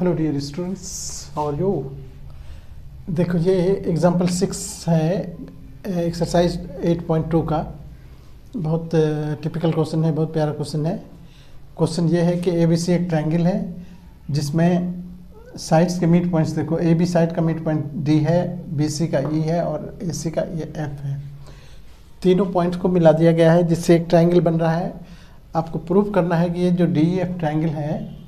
Hello dear students, how are you. देखो ये example 6 है एक्सरसाइज 8.2 का। बहुत टिपिकल क्वेश्चन है, बहुत प्यारा क्वेश्चन है। क्वेश्चन ये है कि ABC एक ट्रायंगल है जिसमें साइड्स के मिड पॉइंट्स, देखो AB साइड का मिड पॉइंट D है, BC का E है और AC का ये F है। तीनों पॉइंट्स को मिला दिया गया है जिससे एक ट्रायंगल बन रहा है। आपको प्रूव करना है कि ये जो DEF ट्रायंगल है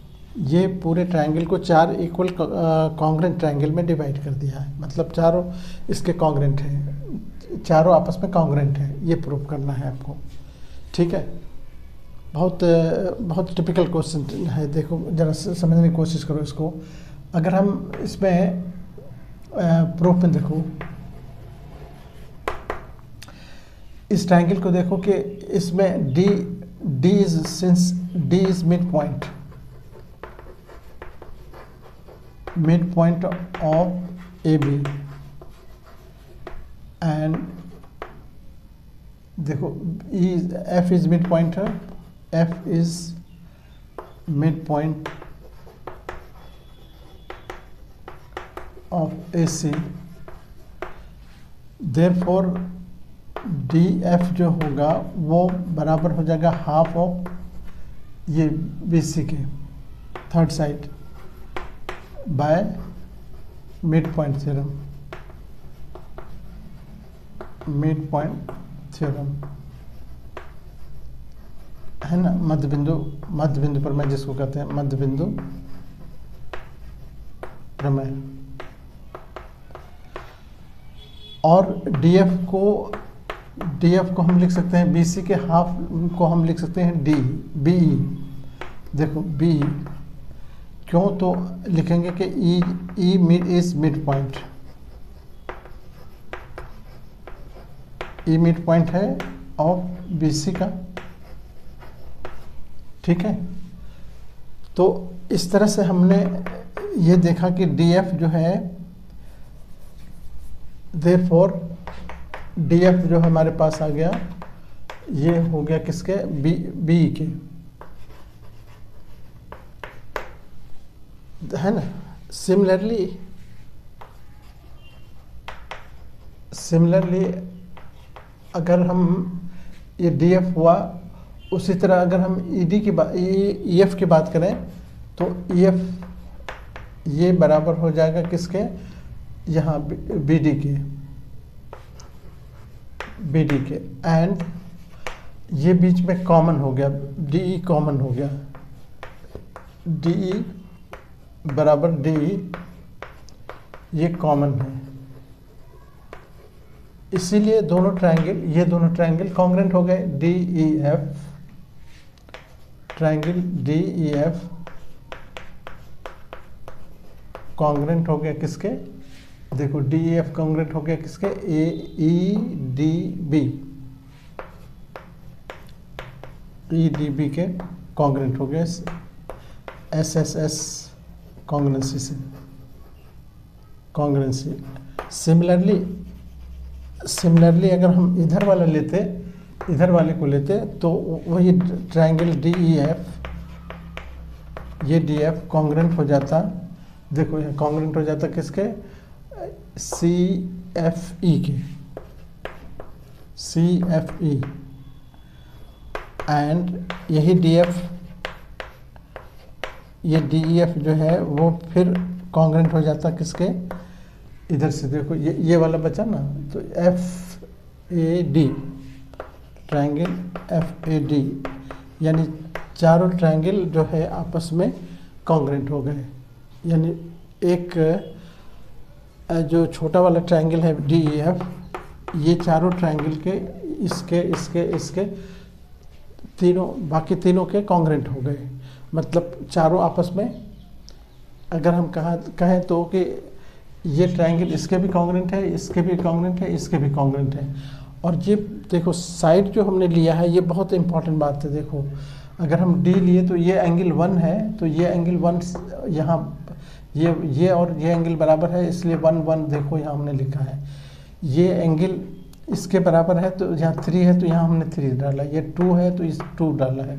ये पूरे ट्रायंगल को 4 इक्वल कॉन्ग्रेंट ट्रायंगल में डिवाइड कर दिया है। मतलब चारों इसके कॉन्ग्रेंट हैं, चारों आपस में कॉन्ग्रेंट है, ये प्रूव करना है आपको। ठीक है, बहुत टिपिकल क्वेश्चन है। देखो जरा समझने की कोशिश करो इसको। अगर हम इसमें प्रूफ में देखो, इस ट्रायंगल को देखो कि इसमें D is mid point of AB and देखो F इज मिड पॉइंट है, F is mid point of AC। Therefore DF जो होगा वो बराबर हो जाएगा हाफ ऑफ ये BC के third side by mid point theorem है ना। मध्य बिंदु पर मैं जिसको कहते हैं मध्य बिंदु प्रमेय। और DF को हम लिख सकते हैं, BC के हाफ को हम लिख सकते हैं BE। देखो BE क्यों, तो लिखेंगे कि E is mid point, E mid point है ऑफ BC का। ठीक है, तो इस तरह से हमने ये देखा कि DF जो है, देयरफॉर DF जो हमारे पास आ गया ये हो गया किसके, BE के, है ना। सिमिलरली अगर हम ये DF हुआ, उसी तरह अगर हम EF की बात करें तो EF ये बराबर हो जाएगा किसके, यहाँ BD के एंड ये बीच में कॉमन हो गया, DE कॉमन हो गया, DE बराबर DE ये कॉमन है। इसीलिए ये दोनों ट्रायंगल कॉन्ग्रेंट हो गए। ट्रायंगल DEF कॉन्ग्रेंट हो गया किसके, देखो DEF कॉन्ग्रेंट हो गया किसके, EDB के कॉन्ग्रेंट हो गए SSS कॉन्ग्रेंसी। सिमिलरली अगर हम इधर वाले को लेते तो वही ट्रायंगल DEF, ये DF कॉन्ग्रेंट हो जाता, देखो ये कॉन्ग्रेंट हो जाता किसके, CFE एंड यही DEF जो है वो फिर कॉन्ग्रेंट हो जाता किसके, इधर से देखो ये वाला बचा ना, तो FAD ट्रायंगल FAD, यानी चारों ट्रायंगल जो है आपस में कॉन्ग्रेंट हो गए। यानी एक जो छोटा वाला ट्रायंगल है DEF, ये चारों ट्रायंगल के इसके तीनों, बाकी तीनों के कॉन्ग्रेंट हो गए। मतलब चारों आपस में अगर हम कहें तो कि ये ट्रायंगल इसके भी कॉन्ग्रेंट है, इसके भी कॉन्ग्रेंट है, इसके भी कॉन्ग्रेंट है। और ये देखो साइड जो हमने लिया है ये बहुत इंपॉर्टेंट बात है। देखो अगर हम D लिए तो ये एंगल 1 है, तो ये एंगल 1 यहाँ ये और ये एंगल बराबर है, इसलिए 1 देखो यहाँ हमने लिखा है। ये एंगल इसके बराबर है तो यहाँ 3 है तो यहाँ हमने 3 डाला, ये 2 है तो इस 2 डाला है,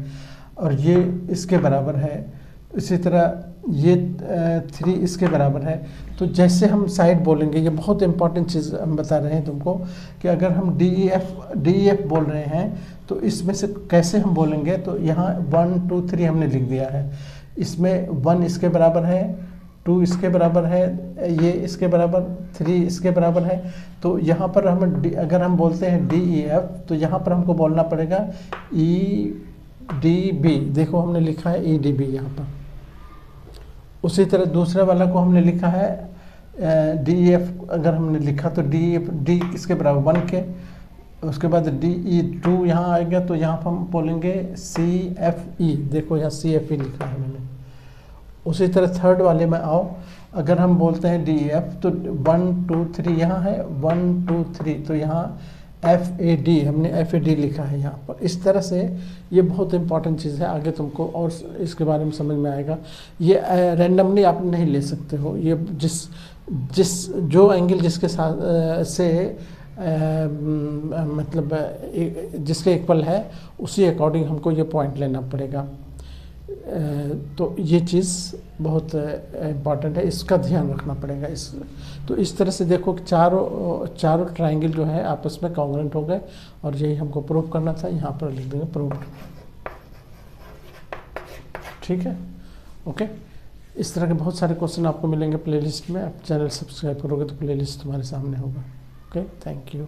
और ये इसके बराबर है। इसी तरह ये 3 इसके बराबर है। तो जैसे हम साइड बोलेंगे, ये बहुत इंपॉर्टेंट चीज़ हम बता रहे हैं तुमको कि अगर हम DEF बोल रहे हैं तो इसमें से कैसे हम बोलेंगे। तो यहाँ 1 2 3 हमने लिख दिया है। इसमें 1 इसके बराबर है, 2 इसके बराबर है, ये इसके बराबर, 3 इसके बराबर है। तो यहाँ पर हम अगर हम बोलते हैं DEF तो यहाँ पर हमको बोलना पड़ेगा EDB। देखो हमने लिखा है EDB यहाँ पर। उसी तरह दूसरे वाला को हमने लिखा है DEF। अगर हमने लिखा तो D किसके बराबर 1 के। उसके बाद DE2 यहाँ आएगा तो यहाँ पर हम बोलेंगे CFE। देखो यहाँ CFE लिखा है मैंने। उसी तरह थर्ड वाले में आओ, अगर हम बोलते हैं DEF तो 1 2 3 यहाँ है, 1 2 3 तो यहाँ FAD, हमने FAD लिखा है यहाँ पर। इस तरह से ये बहुत इंपॉर्टेंट चीज़ है, आगे तुमको और इसके बारे में समझ में आएगा। ये रैंडमली आप नहीं ले सकते हो, ये जो एंगल जिसके साथ से मतलब जिसके इक्वल है उसी अकॉर्डिंग हमको ये पॉइंट लेना पड़ेगा। तो ये चीज़ बहुत इम्पॉर्टेंट है, इसका ध्यान रखना पड़ेगा। तो इस तरह से देखो कि चारों ट्रायंगल जो है आपस में कॉन्ग्रुएंट हो गए और यही हमको प्रूव करना था। यहाँ पर लिख देंगे प्रूव्ड। ठीक है, ओके। इस तरह के बहुत सारे क्वेश्चन आपको मिलेंगे प्लेलिस्ट में। आप चैनल सब्सक्राइब करोगे तो प्लेलिस्ट तुम्हारे सामने होगा। Okay, thank you.